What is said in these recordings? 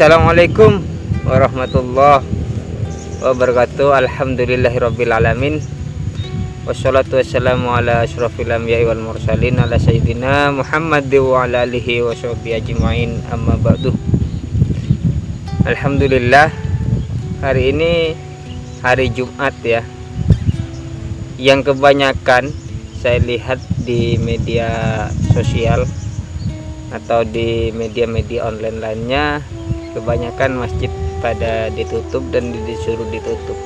Assalamualaikum warahmatullahi wabarakatuh. Alhamdulillahirabbil alamin. Wassalatu wassalamu ala asyrafil anbiya'i wal mursalin ala sayyidina Muhammad wa ala alihi wa sahbihi ajmain, amma ba'du. Alhamdulillah, hari ini hari Jumat ya, yang kebanyakan saya lihat di media sosial atau di media-media online lainnya, kebanyakan masjid pada ditutup dan disuruh ditutup.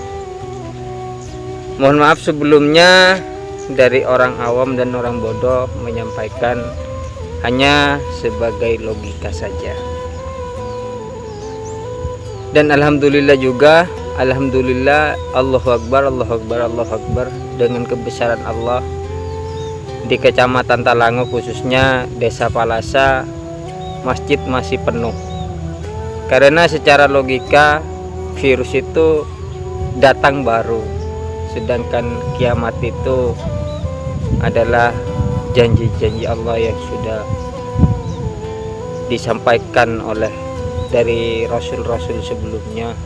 Mohon maaf sebelumnya dari orang awam dan orang bodoh menyampaikan hanya sebagai logika saja. Dan alhamdulillah juga, alhamdulillah, Allahu Akbar, Allahu Akbar, Allahu Akbar, dengan kebesaran Allah di Kecamatan Talango khususnya Desa Palasa, masjid masih penuh. Karena secara logika virus itu datang baru, sedangkan kiamat itu adalah janji-janji Allah yang sudah disampaikan oleh dari rasul-rasul sebelumnya.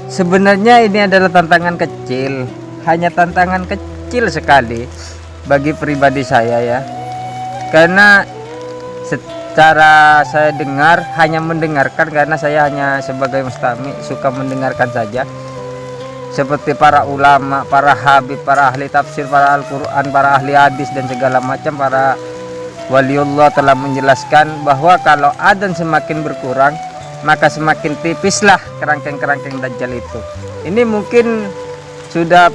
Sebenarnya ini adalah tantangan kecil, hanya tantangan kecil sekali bagi pribadi saya ya, karena secara saya dengar, hanya mendengarkan, karena saya hanya sebagai mustami suka mendengarkan saja, seperti para ulama, para habib, para ahli tafsir, para Al-Quran, para ahli hadis dan segala macam, para waliullah telah menjelaskan bahwa kalau adzan semakin berkurang maka semakin tipislah kerangkeng-kerangkeng Dajjal itu. Ini mungkin sudah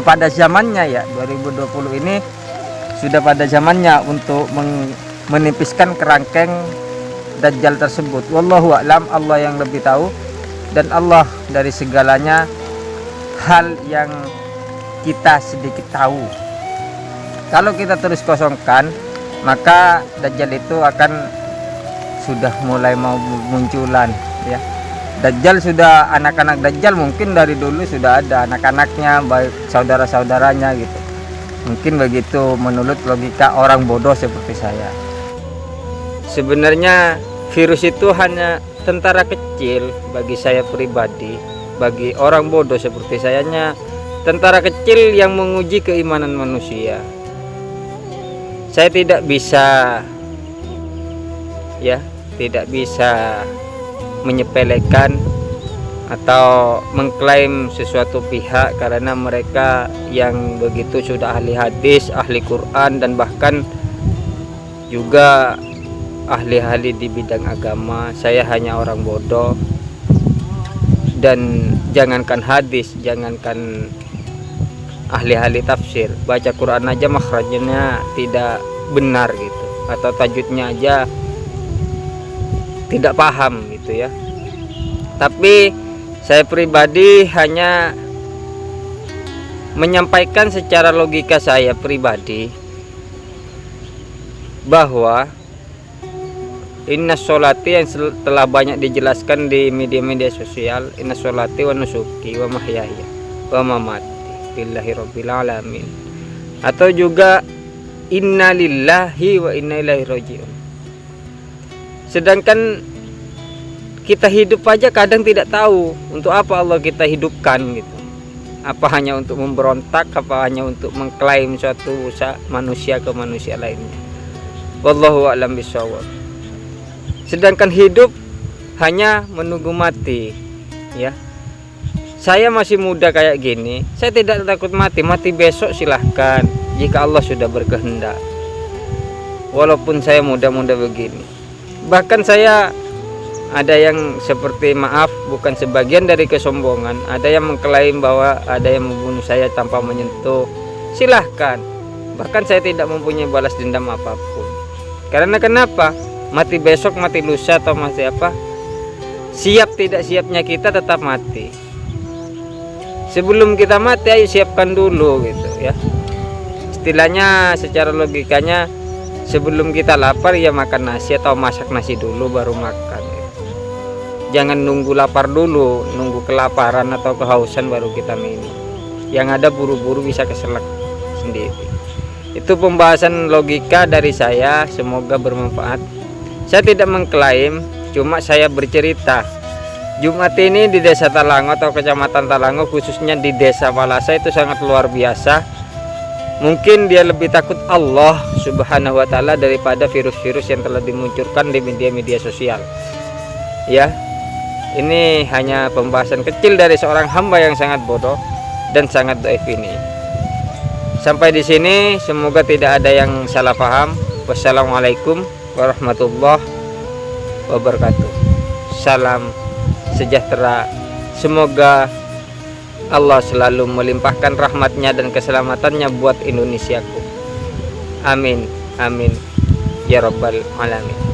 pada zamannya ya, 2020 ini sudah pada zamannya untuk menipiskan kerangkeng Dajjal tersebut. Wallahu a'lam, Allah yang lebih tahu, dan Allah dari segalanya hal yang kita sedikit tahu. Kalau kita terus kosongkan, maka Dajjal itu akan sudah mulai mau munculan ya. Dajjal sudah, anak-anak Dajjal mungkin dari dulu sudah ada anak-anaknya, baik saudara-saudaranya gitu. Mungkin begitu menurut logika orang bodoh seperti saya. Sebenarnya virus itu hanya tentara kecil bagi saya pribadi. Bagi orang bodoh seperti sayanya, tentara kecil yang menguji keimanan manusia. Saya tidak bisa menyepelekan atau mengklaim sesuatu pihak, karena mereka yang begitu sudah ahli hadis, ahli Quran, dan bahkan juga ahli-ahli di bidang agama. Saya hanya orang bodoh, dan jangankan hadis, jangankan ahli-ahli tafsir, baca Quran aja makhrajnya tidak benar gitu, atau tajwidnya aja tidak paham gitu ya. Tapi saya pribadi hanya menyampaikan secara logika saya pribadi bahwa inna sholati, yang telah banyak dijelaskan di media-media sosial, inna sholati wa nusuki wa mahyaya wa mamati lillahi rabbil alamin, atau juga inna lillahi wa inna ilaihi rajiun. Sedangkan kita hidup aja kadang tidak tahu untuk apa Allah kita hidupkan gitu. Apa hanya untuk memberontak, apa hanya untuk mengklaim suatu manusia ke manusia lainnya. Wallahu a'lam bishawab. Sedangkan hidup hanya menunggu mati ya. Saya masih muda kayak gini, saya tidak takut mati. Mati besok silahkan, jika Allah sudah berkehendak. Walaupun saya muda-muda begini, bahkan saya ada yang seperti, maaf, bukan sebagian dari kesombongan, ada yang mengklaim bahwa ada yang membunuh saya tanpa menyentuh. Silahkan, bahkan saya tidak mempunyai balas dendam apapun. Karena kenapa? Mati besok, mati lusa, atau mati apa, siap tidak siapnya kita tetap mati. Sebelum kita mati, ayo siapkan dulu gitu ya. Istilahnya secara logikanya, sebelum kita lapar ya makan nasi atau masak nasi dulu baru makan gitu. Jangan nunggu lapar dulu, nunggu kelaparan atau kehausan baru kita minum. Yang ada buru-buru bisa keselak sendiri. Itu pembahasan logika dari saya, semoga bermanfaat. Saya tidak mengklaim Cuma saya bercerita, Jumat ini di Desa Talango atau Kecamatan Talango, khususnya di Desa Palasa, itu sangat luar biasa. Mungkin dia lebih takut Allah Subhanahu wa Ta'ala daripada virus-virus yang telah dimunculkan di media-media sosial. Ya, ini hanya pembahasan kecil dari seorang hamba yang sangat bodoh dan sangat dhaif ini. Sampai di sini, semoga tidak ada yang salah paham. Wassalamualaikum warahmatullahi wabarakatuh. Salam sejahtera. Semoga Allah selalu melimpahkan rahmatnya dan keselamatannya buat Indonesiaku. Amin, amin, ya rabbal alamin.